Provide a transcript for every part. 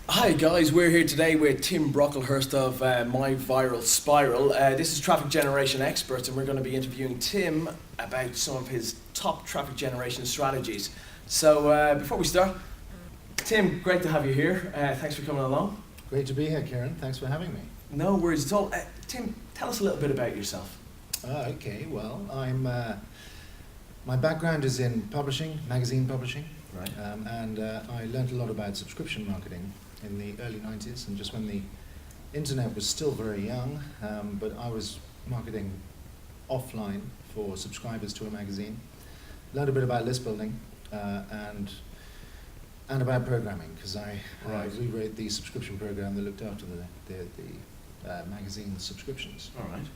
Hi guys, we're here today with Tim Brocklehurst of My Viral Spiral. This is Traffic Generation Experts, and we're going to be interviewing Tim about some of his top traffic generation strategies. So before we start, Tim, great to have you here. Thanks for coming along. Great to be here, Kieran. Thanks for having me. No worries at all. Tim, tell us a little bit about yourself. Okay, well, my background is in publishing, magazine publishing, Right. and I learned a lot about subscription marketing in the early 90s, and just when the internet was still very young, but I was marketing offline for subscribers to a magazine. Learned a bit about list building and about programming, because I rewrote the subscription program that looked after the magazine subscriptions. All right.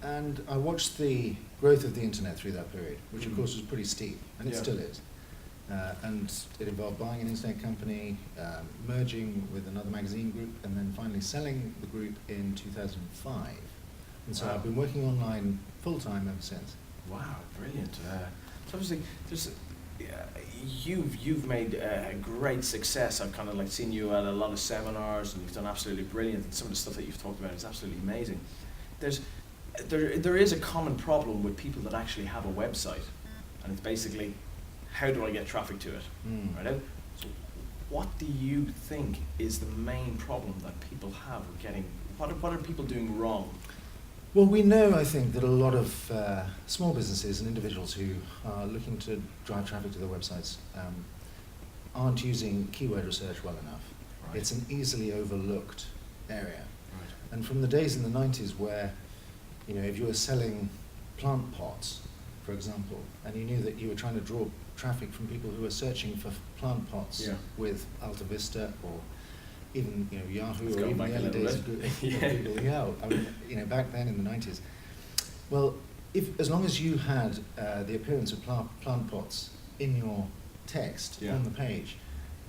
And I watched the growth of the internet through that period, which of course was pretty steep, and it still is. And it involved buying an internet company, merging with another magazine group, and then finally selling the group in 2005. And so Wow. I've been working online full-time ever since. Wow, brilliant. So obviously, you've made a great success. I've kind of like seen you at a lot of seminars, and you've done absolutely brilliant. And some of the stuff that you've talked about is absolutely amazing. There is a common problem with people that actually have a website, and it's basically, how do I get traffic to it? Right? So what do you think is the main problem that people have with getting? What are people doing wrong? Well, we know, I think, that a lot of small businesses and individuals who are looking to drive traffic to their websites aren't using keyword research well enough. Right. It's an easily overlooked area. Right. And from the days in the 90s where, if you were selling plant pots, for example, and you knew that you were trying to draw traffic from people who were searching for plant pots with Alta Vista or even Yahoo, Let's or go even back the a early little days bit. of Google. I mean, back then in the 90s. Well, as long as you had the appearance of plant pots in your text on the page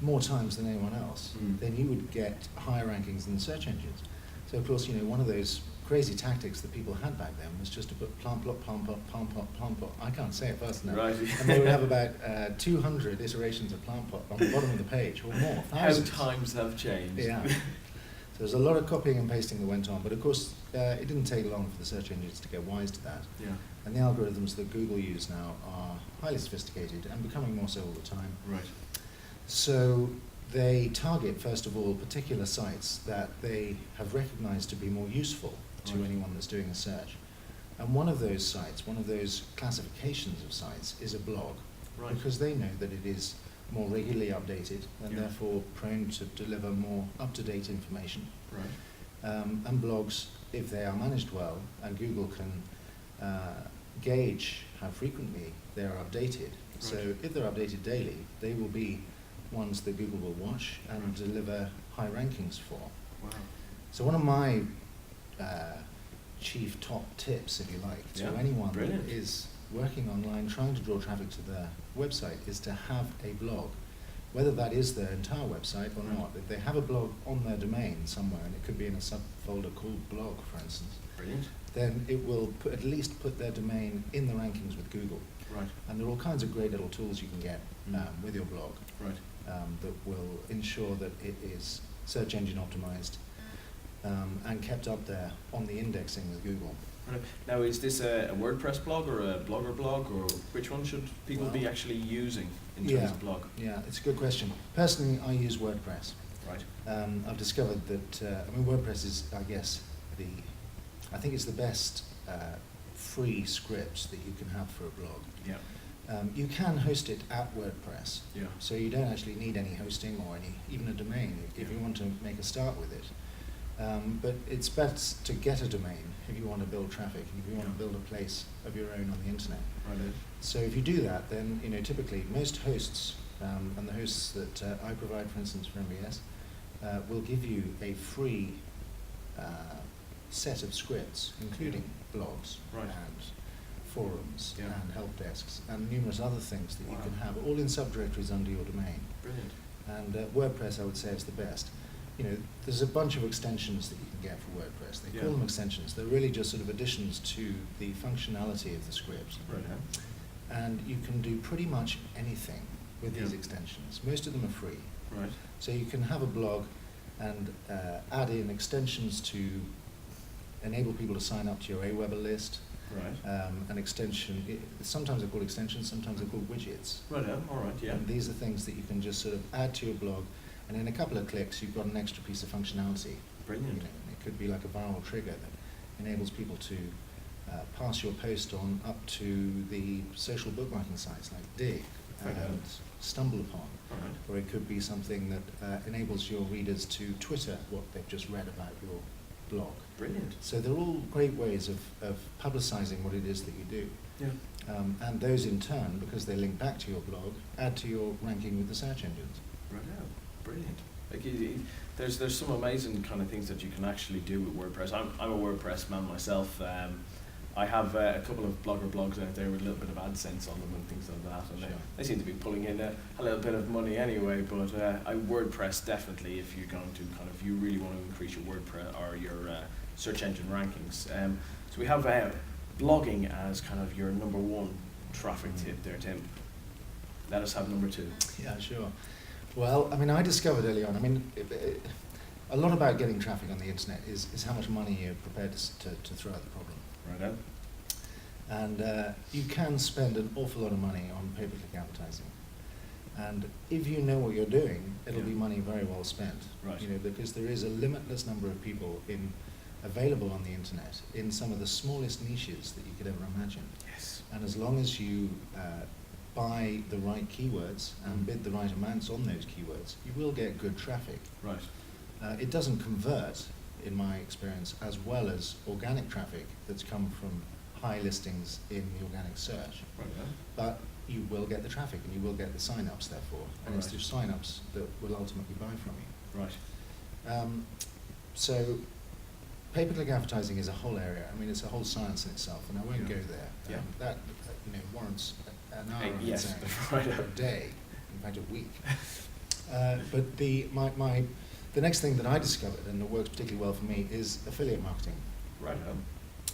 more times than anyone else, then you would get higher rankings than search engines. So of course, one of those crazy tactics that people had back then was just to put plant pot, plant pot, plant pot, plant pot. I can't say it fast enough. Right. And they would have about 200 iterations of plant pot on the bottom of the page, or more. Thousands. How times have changed. Yeah. So there's a lot of copying and pasting that went on, but of course it didn't take long for the search engines to get wise to that. Yeah. And the algorithms that Google use now are highly sophisticated and becoming more so all the time. Right. So they target, first of all, particular sites that they have recognized to be more useful to anyone that's doing a search. And one of those sites, one of those classifications of sites, is a blog. Right. Because they know that it is more regularly updated and therefore prone to deliver more up-to-date information. Right. And blogs, if they are managed well, and Google can gauge how frequently they are updated. Right. So if they're updated daily, they will be ones that Google will watch and deliver high rankings for. Wow. So one of my chief top tips, if you like, to anyone that is working online trying to draw traffic to their website is to have a blog, whether that is their entire website or not. If they have a blog on their domain somewhere, and it could be in a subfolder called blog, for instance, then it will at least put their domain in the rankings with Google. Right. And there are all kinds of great little tools you can get with your blog that will ensure that it is search engine optimized and kept up there on the indexing with Google. Now, is this a WordPress blog or a Blogger blog, or which one should people be actually using in terms of blog? Yeah, it's a good question. Personally, I use WordPress. Right. I've discovered that, WordPress is, I guess, I think it's the best free script that you can have for a blog. Yeah. You can host it at WordPress, so you don't actually need any hosting or even a domain if you want to make a start with it. But it's best to get a domain if you want to build traffic, if you want to build a place of your own on the internet. Right. So if you do that, then typically most hosts, and the hosts that I provide, for instance, for MBS, will give you a free set of scripts, including blogs and forums and help desks and numerous other things that you can have, all in subdirectories under your domain. Brilliant. And WordPress, I would say, is the best. There's a bunch of extensions that you can get for WordPress. They call them extensions. They're really just sort of additions to the functionality of the script. Right. And you can do pretty much anything with these extensions. Most of them are free. Right. So you can have a blog and add in extensions to enable people to sign up to your Aweber list. Right. An extension, sometimes they're called extensions, sometimes they're called widgets. Right. All right. Yeah. And these are things that you can just sort of add to your blog, and in a couple of clicks you've got an extra piece of functionality. Brilliant. You know, it could be like a viral trigger that enables people to pass your post on up to the social bookmarking sites like Dig Right. and StumbleUpon. All right. Or it could be something that enables your readers to Twitter what they've just read about your blog. Brilliant. So they're all great ways of publicising what it is that you do. Yeah. And those in turn, because they link back to your blog, add to your ranking with the search engines. Right. Brilliant. Like there's some amazing kind of things that you can actually do with WordPress. I'm a WordPress man myself. I have a couple of Blogger blogs out there with a little bit of AdSense on them and things like that, and Sure. they seem to be pulling in a little bit of money anyway. But WordPress definitely, if you're going to if you really want to increase your WordPress or your search engine rankings. So we have blogging as kind of your number one traffic tip there, Tim. Let us have number two. Yeah, sure. Well, I mean, I discovered early on, a lot about getting traffic on the internet is how much money you're prepared to throw at the problem. Right on. And you can spend an awful lot of money on pay-per-click advertising. And if you know what you're doing, it'll be money very well spent. Right. You know, because there is a limitless number of people available on the internet in some of the smallest niches that you could ever imagine. Yes. And as long as you buy the right keywords and bid the right amounts on those keywords, you will get good traffic. Right. It doesn't convert, in my experience, as well as organic traffic that's come from high listings in the organic search. Right. But you will get the traffic and you will get the sign-ups, therefore. And it's Right. your sign-ups that will ultimately buy from you. Right. So pay-per-click advertising is a whole area. I mean, it's a whole science in itself, and I won't Yeah. go there. Yeah. That warrants an hour on Yes. its own, Right. a day, in fact a week. But the next thing that I discovered, and it works particularly well for me, is affiliate marketing. Right.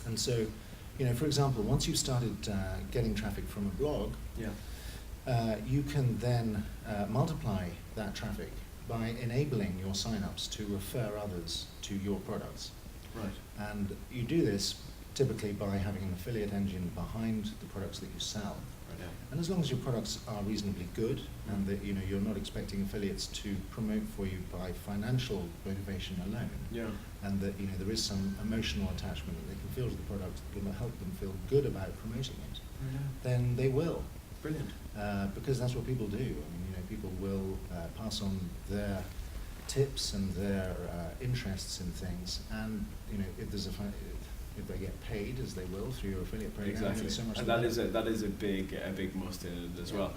And so, for example, once you've started getting traffic from a blog, Yeah. you can then multiply that traffic by enabling your sign-ups to refer others to your products. Right. And you do this typically by having an affiliate engine behind the products that you sell. Right. And as long as your products are reasonably good and that you're not expecting affiliates to promote for you by financial motivation alone, Yeah. and that there is some emotional attachment that they can feel to the product that will help them feel good about promoting it, then they will. Brilliant. Because that's what people do. I mean, people will pass on their tips and their interests in things, and if they get paid, as they will through your affiliate program, Exactly. it's so much And the that better. is a big must in it as Yeah. well.